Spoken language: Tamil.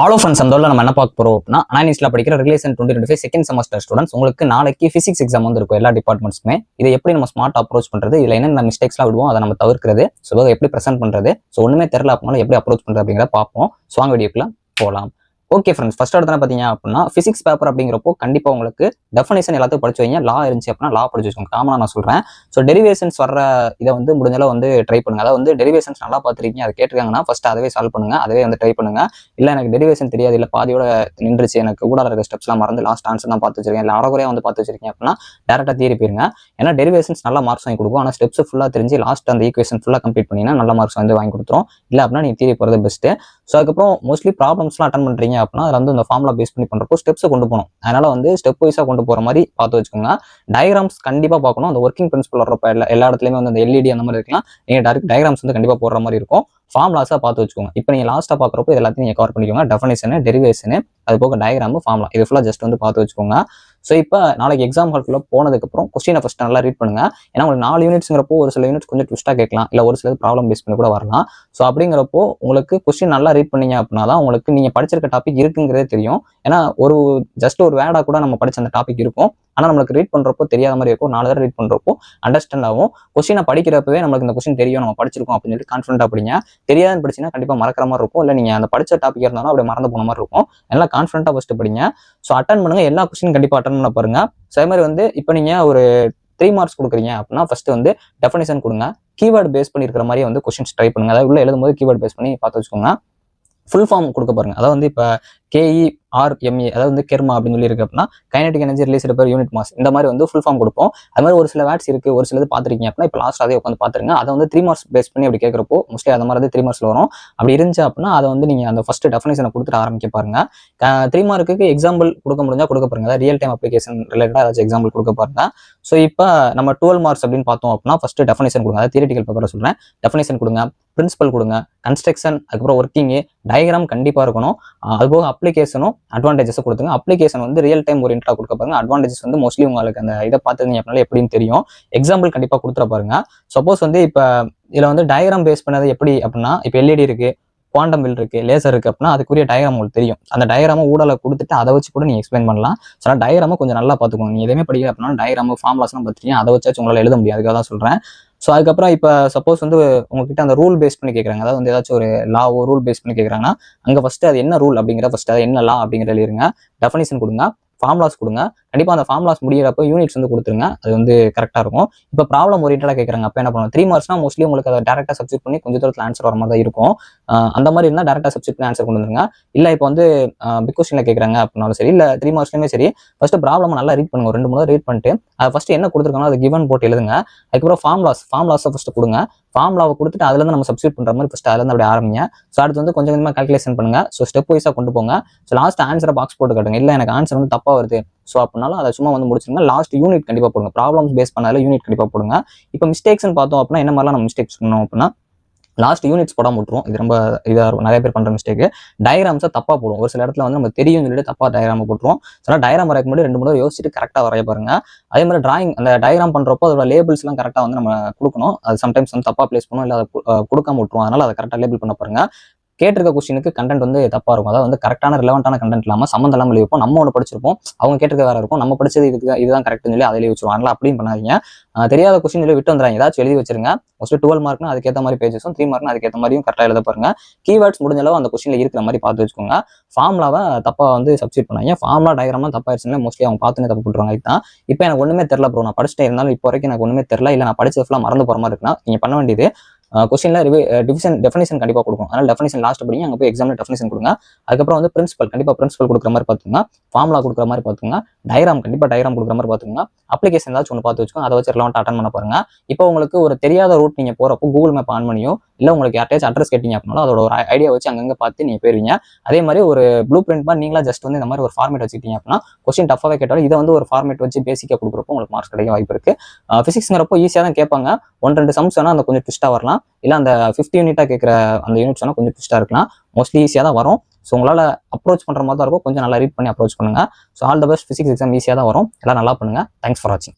ஆல் ஆஃப் ஃப்ரெண்ட்ஸ் அந்த நம்ம என்ன பார்க்க போறோம் அப்படின்னா அனாலிஸ்ட்ல படிக்கிற ரிலேஷன் 2025 செகண்ட் செமஸ்டர் ஸ்டூடெண்ட்ஸ் உங்களுக்கு நாளைக்கு பிசிக்ஸ் எக்ஸாம் வந்து இருக்கும் எல்லா டிபார்ட்மெண்ட்ஸ்க்குமே. இதை எப்படி நம்ம ஸ்மார்ட் அப்ரோச் பண்றது, இதுல என்னென்ன மிஸ்டேக்ஸ்லாம் விடுவோம் அதை நம்ம தவிர்க்கிறது, ஸோ எப்படி ப்ரெசென்ட் பண்றது, ஸோ ஒண்ணுமே தெரியல அப்படின்னாலும் எப்படி அப்ரோச் பண்றது அப்படிங்கிறத பார்ப்போம். ஸோ வாங்க வீடியோக்குள்ள போகலாம். ஓகே ஃப்ரெண்ட்ஸ், ஃபர்ஸ்ட் எடுத்து பார்த்தீங்க அப்படின்னா பிசிக்ஸ் பேப்பர் அப்படிங்கிறப்போ கண்டிப்பாக உங்களுக்கு டெஃபினேஷன் எல்லாத்தையும் படிச்சு வைங்க. லா இருந்துச்சு அப்படின்னா லா படிச்சு வச்சுக்கோங்க. காமனாக நான் சொல்றேன். ஸோ டெரிவேஷன்ஸ் வர இதை வந்து முடிஞ்சளவு வந்து ட்ரை பண்ணுங்க. அதாவது வந்து டெரிவேஷன்ஸ் நல்லா பார்த்துருக்கீங்க, அதை கேட்டிருக்காங்கன்னா ஃபர்ஸ்ட் அதவே சால்வ் பண்ணுங்க, அதவே வந்து ட்ரை பண்ணுங்க. இல்லை எனக்கு டெரிவேஷன் தெரியாது, இல்லை பாதியோட நின்றுச்சு, எனக்கு கூட இருக்க ஸ்டெப்ஸ்லாம் மறந்து லாஸ்ட் ஆன்சர் தான் பார்த்து வச்சிருக்கேன், இல்லை அறகுறையா வந்து பார்த்து வச்சிருக்கீங்க அப்படின்னா டேரக்டாக தியரி போயிருங்க. ஏன்னா டெரிவேஷன்ஸ் நல்லா மார்க்ஸ் வாங்கி கொடுக்கும். ஆனால் ஸ்டெப்ஸ் ஃபுல்லாக தெரிஞ்சு லாஸ்ட் அந்த ஈக்குவேஷன் ஃபுல்லாக கம்ப்ளீட் பண்ணிங்கன்னா நல்ல மார்க்ஸ் வந்து வாங்கி கொடுத்துரும். இல்லை அப்படின்னா நீ தியரி போகிறது பெஸ்ட்டு. ஸோ அதுக்கப்புறம் மோஸ்ட்லி ப்ராப்ளம்ஸ்லாம் அட்டன் பண்ணுறீங்க அப்படின்னா அதில் வந்து இந்த ஃபார்முலா பேஸ் பண்ணி பண்ணுறப்போ ஸ்டெப்ஸை கொண்டு போகணும். அதனால வந்து ஸ்டெப் வைஸாக கொண்டு போகிற மாதிரி பார்த்து வச்சுக்கோங்க. டயக்ராம்ஸ் கண்டிப்பாக பார்க்கணும். அந்த ஒர்க்கிங் பிரின்சிபல் வர்றப்ப எல்லா இடத்துலையுமே வந்து அந்த எல்இடி அந்த மாதிரி இருக்கலாம். நீங்கள் டேரக்ட் டயக்ராம்ஸ் வந்து கண்டிப்பாக போடுற மாதிரி இருக்கும். ஃபார்முலாஸாக பார்த்து வச்சுக்கோங்க. இப்போ நீங்கள் லாஸ்ட்டாக பார்க்குறப்போ இது எல்லாத்தையும் நீங்கள் கவர் பண்ணிக்கோங்க. டெஃபினேஷனு, டெரிவேஷனு, அது போக டயக்ராமு, ஃபார்முலா, இது ஃபுல்லாக ஜஸ்ட் வந்து பார்த்து வச்சுக்கோங்க. ஸோ இப்போ நாளைக்கு எக்ஸாம் ஹால்குள்ளே போனதுக்கப்புறம் கொஸ்டினை ஃபஸ்ட் நல்லா ரீட் பண்ணுங்க. ஏன்னா உங்களுக்கு 4 யூனிட்ஸ்ங்கிறப்போ ஒரு சில யூனிட்ஸ் கொஞ்சம் ட்விஸ்ட்டாக கேட்கலாம், இல்லை ஒரு சில ப்ராப்ளம் பேஸ் பண்ணி கூட வரலாம். ஸோ அப்படிங்கிறப்போ உங்களுக்கு கொஸ்டின் நல்லா ரீட் பண்ணீங்க அப்படின்னா தான் உங்களுக்கு நீங்கள் படிச்சிருக்க டாபிக் இருக்குங்கிறதே தெரியும். ஏன்னா ஜஸ்ட் ஒரு வேர்டாக கூட நம்ம படிச்ச அந்த டாபிக் இருக்கும். ஆனால் நம்மளுக்கு ரீட் பண்ணுறப்போ தெரியாத மாதிரி இருக்கும். 4 தடவை ரீட் பண்ணுறப்போ அண்டர்ஸ்டாண்ட் ஆகும். கொஸ்டினை படிக்கிறப்பவே நம்மளுக்கு இந்த கொஸ்டின் தெரியும், நம்ம படிச்சிருக்கோம் அப்படின்னு சொல்லி கான்ஃபிடென்ட்டாக படிங்க. தெரியாதுன்னு படிச்சீங்கன்னா கண்டிப்பாக மறக்கிற மாதிரி இருக்கும். இல்லை நீங்கள் அந்த படிச்ச டாபிக் இருந்தாலும் அப்படியே மறந்து போன மாதிரி இருக்கும். நல்லா கான்ஃபிடென்ட்டாக ஃபஸ்ட்டு படிங்க. ஸோ அட்டன் பண்ணுங்க. எல்லா கொஸ்டின் கண்டிப்பாக அட்டன் பண்ண பாருங்க. ஸோ அதே மாதிரி வந்து இப்போ நீங்கள் ஒரு 3 மார்க்ஸ் கொடுக்குறீங்க அப்படின்னா ஃபர்ஸ்ட் வந்து டெஃபினேஷன் கொடுங்க. கீவேர்டு பேஸ் பண்ணி இருக்கிற மாதிரி வந்து கொஸ்டின்ஸ் ட்ரை பண்ணுங்க. அதாவது உள்ள எழுதும்போது கீவேர்டு பேஸ் பண்ணி பார்த்து வச்சுக்கோங்க. ஃபுல் ஃபார்ம் கொடுக்க பாருங்க. அதாவது வந்து இப்போ KERMA, அதாவது வந்து கெர்மா அப்படின்னு சொல்லி இருக்கு அப்படின்னா kinetic energy released per unit mass, இந்த மாதிரி வந்து ஃபுல் ஃபார்ம் கொடுப்போம். அது மாதிரி ஒரு சில வேர்ட்ஸ் இருக்கு, ஒரு சிலது பார்த்துருக்கீங்க அப்படின்னா இப்போ லாஸ்ட் அதே உட்காந்து பார்த்துருங்க. அதை வந்து 3 மார்க்ஸ் பேஸ் பண்ணி அப்படி கேட்குறப்போ மோஸ்ட்லி அந்த மாதிரி 3 மார்க்ஸ்ல வரும். அப்படி இருந்துச்சு அப்படின்னா அதை வந்து நீங்கள் அந்த ஃபர்ஸ்ட் டெஃபினேஷனை கொடுத்துட்டு ஆரம்பிக்க பாருங்க. 3 மார்க்குக்கு எக்ஸாம்பிள் கொடுக்க முடிஞ்சா கொடுக்க பாருங்க. அதாவது ரியல் டைம் அப்ளிகேஷன் ரிலேட்டடாக ஏதாச்சும் எக்ஸாம்பிள் கொடுக்க பாருங்க. ஸோ இப்போ நம்ம 12 மார்க்ஸ் அப்படின்னு பார்த்தோம் அப்படின்னா ஃபர்ஸ்ட் டெஃபினேஷன் கொடுங்க. அதாவது தியரிட்டிக்கல் பேப்பரை சொல்றேன். டெஃபினேஷன் கொடுங்க, பிரின்சிபல் கொடுங்க, கன்ஸ்ட்ரக்ஷன், அதுக்கப்புறம் ஒர்க்கிங், டயக்ராம் கண்டிப்பாக இருக்கணும். அதுபோக அப்ளிகேஷனும் அட்வான்டேஜஸ் கொடுத்துங்க. அப்ளிகேஷன் வந்து ரியல் டைம் ஓரியன்டா கொடுக்க பாருங்க. அட்வான்டேஜஸ் வந்து மோஸ்ட்லி உங்களுக்கு அந்த இதை பார்த்துருந்தீங்க அப்படின்னா எப்படின்னு தெரியும். எக்ஸாம்பிள் கண்டிப்பாக கொடுத்துட பாருங்க. சப்போஸ் வந்து இப்போ இதில் வந்து டயக்ராம் பேஸ் பண்ணது எப்படி அப்படின்னா இப்போ எல்இடி இருக்கு, குவாண்டம் வில் இருக்கு, லேசர் இருக்கு அப்படின்னா அதுக்குரிய டயக்ராம் உங்களுக்கு தெரியும். அந்த டயக்ராம ஊடலை கொடுத்துட்டு அதை வச்சு கூட நீங்க எக்ஸ்பிளைன் பண்ணலாம். ஸோ டயக்ராம கொஞ்சம் நல்லா பார்த்துக்கோங்க. நீங்க எதுவுமே படிக்கல அப்படின்னா டயக்ராம் ஃபார்முலாஸ்லாம் பார்த்துட்டீங்க, அதை வச்சு உங்களால் எழுத முடியாது. அதுக்காக தான் சொல்றேன். ஸோ அதுக்கப்புறம் இப்போ சப்போஸ் வந்து உங்ககிட்ட அந்த ரூல் பேஸ் பண்ணி கேட்குறாங்க, அதாவது வந்து ஏதாச்சும் ஒரு லாவோ ரூல் பேஸ் பண்ணி கேட்குறாங்கன்னா அங்கே ஃபர்ஸ்ட் அது என்ன ரூல் அப்படிங்கிற ஃபர்ஸ்ட் அது என்ன லா அப்படிங்கிற எழுதிருங்க. டெஃபினேஷன் கொடுங்க, ஃபார்முலாஸ் கொடுங்க. கண்டிப்பாக அந்த ஃபார்முலாஸ் முடிகிறப்ப யூனிட்ஸ் வந்து கொடுத்துருங்க. அது வந்து கரெக்டாக இருக்கும். இப்போ ப்ராப்ளம் ஓரியன்டாக கேட்குறாங்க, அப்போ என்ன பண்ணுவோம்? 3 மார்க்ஸ்னா மோஸ்ட்லி உங்களுக்கு அதை டேரக்டாக சப்ஸ்டிட் பண்ணி கொஞ்சம் தூரத்தில் ஆன்சர் வர மாதிரி தான் இருக்கும். அந்த மாதிரி இருந்தால் டேரக்டாக சப்ஸ்டிட் பண்ணி ஆன்சர் கொண்டு வந்துருங்க. இல்லை இப்போ வந்து பிக் கொஸ்டினில் கேட்குறாங்க அப்படின்னாலும் சரி, இல்லை 3 மார்க்ஸ்லையுமே சரி, ஃபர்ஸ்ட் ப்ராப்ளம் நல்லா ரீட் பண்ணுங்க. 2-3 ரீட் பண்ணிட்டு அதை ஃபர்ஸ்ட் என்ன கொடுத்துருக்காங்களோ அதை கிவன் போட்டு எழுதுங்க. அதுக்கப்புறம் ஃபார்முலாஸை ஃபர்ஸ்ட் கொடுங்க. ஃபார்முலாவை கொடுத்துட்டு அதுலேருந்து நம்ம சப்ஸ்டிட் பண்ணுற மாதிரி ஃபர்ஸ்ட் அதுலேருந்து அப்படி ஆரம்பிங்க. ஸோ அடுத்து வந்து கொஞ்சம் கொஞ்சமாக கால்குலேஷன் பண்ணுங்க. ஸோ ஸ்டெப் வைஸாக கொண்டு போங்க. ஸோ லாஸ்ட் ஆன்சரை பாக்ஸ் போட்டு காட்டுங்க. இல்லை எனக்கு ஆன்சர் வந்து தப்பாக வருது ஸோ அப்படின்னாலும் அதை சும்மா வந்து முடிச்சிருங்க. லாஸ்ட் யூனிட் கண்டிப்பாக போடுங்க. ப்ராப்ளம்ஸ் பேஸ் பண்ணால யூனிட் கண்டிப்பாக போடுங்க. இப்போ மிஸ்டேக்ஸ்ன்னு பார்த்தோம் அப்படின்னா என்ன மாதிரிலாம் நம்ம மிஸ்டேக்ஸ் பண்ணோம் அப்படின்னா லாஸ்ட் யூனிட்ஸ் போடாம விட்டுருவோம். இது ரொம்ப இதாக நிறைய பேர் பண்ற மிஸ்டேக். டயக்ராம்ஸை தப்பா போடுவோம். ஒரு சில இடத்துல வந்து நம்ம தெரியும் சொல்லிட்டு தப்பா டயக்ராம் போட்டுருவோம். ஸோ டயக்ராம் வரைக்கும் முன்னாடி 2-3 தடவை யோசிச்சுட்டு கரெக்டாக வரைய பாருங்க. அதே மாதிரி டிராயிங் அந்த டயக்ராம் பண்றப்போ அதோட லேபிள்ஸ் எல்லாம் கரெக்டாக வந்து நம்ம கொடுக்கணும். அது சம்டைம்ஸ் வந்து தப்பா பிளேஸ் பண்ணுவோம், இல்லை அதை கொடுக்காம விட்டுருவோம். அதனால அதை கரெக்டாக லேபிள் பண்ண பாருங்க. கேட்டிருக்க கொஸ்டினுக்கு கண்டென்ட் வந்து தப்பா இருக்கும். அதாவது வந்து கரெக்டான ரிலவெண்டான கண்டென்ட் இல்லாமல் சம்மந்தம் இல்லாமல் எழுதிப்போம். நம்ம ஒன்று படிச்சிருப்போம், அவங்க கேட்டிருக்க வேற இருக்கும். நம்ம படிச்சது இதுதான் கரெக்ட்னு சொல்லி அதிலே வச்சிருவோம். அதனால அப்படியும் பண்ணாதீங்க. தெரியாத கொஸ்டின் சொல்லி விட்டு வந்துடுறாங்க. ஏதாச்சும் எழுதி வச்சிருங்க. மோஸ்ட்லி 12 மார்க்னா அதுக்கேற்ற மாதிரி பேஜஸும், 3 மார்க்னா அதுக்கேற்ற மாதிரியும் கரெக்டாக எழுத பாருங்க. கீவேர்ட்ஸ் முடிஞ்ச அளவு அந்த கொஸ்டின்ல இருக்கிற மாதிரி பார்த்து வச்சுக்கோங்க. ஃபார்முலாவை தப்பா வந்து சப்ஸ்டிட் பண்ணாங்க. ஃபார்முலா டயக்ராம்லாம் தப்பாயிருச்சுன்னா மோஸ்ட்லி அவங்க பார்த்துனே தப்பு போட்டுருவாங்க. இதுதான் இப்போ எனக்கு ஒண்ணுமே தெரியல ப்ரோ, நான் படிச்சுட்டே இருந்தாலும் இப்போ வரைக்கும் எனக்கு ஒண்ணுமே தெரியல, இல்லை நான் படிச்சது ஃபுல்லாக மறந்து போற மாதிரி இருக்குன்னா நீங்க பண்ண வேண்டியது கொஸ்டின்ல டெஃபினேஷன் கண்டிப்பாக கொடுக்கும். அதனால டெஃபினேஷன் லாஸ்ட் படிங்க, அங்கே போய் எக்ஸாம்ல டெஃபினேஷன் கொடுங்க. அதுக்கப்புறம் வந்து கண்டிப்பாக பிரின்சிபல் கொடுக்குற மாதிரி பார்த்துங்க, ஃபார்முலா கொடுக்குற மாதிரி பார்த்துங்க, டயக்ராம் கண்டிப்பாக டயக்ராம் கொடுக்குற மாதிரி பார்த்துங்க, அப்ளிகேஷன் ஏதாச்சும் ஒன்று பார்த்து வச்சுக்கோங்க. அதை வச்சு ரெலவெண்ட் அட்டன் பண்ண பாருங்க. இப்போ உங்களுக்கு ஒரு தெரியாத ரூட் நீங்க போறப்போ கூகுள் மேப் ஆன் பண்ணியோ, இல்லை உங்களுக்கு யார்ட்டாச்சும் அட்ரஸ் கேட்டீங்க அப்படின்னாலும் அதோட ஒரு ஐடியா வச்சு அங்கங்கே பார்த்து நீங்க போயிருவீங்க. அதே மாதிரி ஒரு ப்ளூ பிரிண்ட் மாதிரி நீங்களா ஜஸ்ட் வந்து இந்த மாதிரி ஒரு ஃபார்மேட் வச்சுக்கிட்டீங்க அப்படின்னா கொஸ்டின் டஃபாவே கேட்டாலும் இதை வந்து ஒரு ஃபார்மேட் வச்சு பேசிக்காக கொடுக்குறப்போ உங்களுக்கு மார்க்ஸ் கிடைக்க வாய்ப்பு இருக்கு. பிசிக்ஸ்ங்கிறப்போ ஈஸியாக தான் கேட்பாங்க. 1-2 சம்ஸ் வேணா அந்த கொஞ்சம் ட்விஸ்டா வரலாம், இல்லை அந்த 50 யூனிட்டா கேட்குற அந்த யூனிட்ஸ் வேணா கொஞ்சம் ட்விஸ்டா இருக்கலாம். மோஸ்ட்லி ஈஸியாக தான் வரும். ஸோ உங்களால் அப்ரோச் பண்ணுற மாதிரி தான் இருக்கும். கொஞ்சம் நல்லா ரீட் பண்ணி அப்ரோச் பண்ணுங்க. So all the best. Physics exam ஈஸியாக தான் வரும். எல்லாம் நல்லா பண்ணுங்க. தேங்க்ஸ் ஃபார் வாட்சிங்.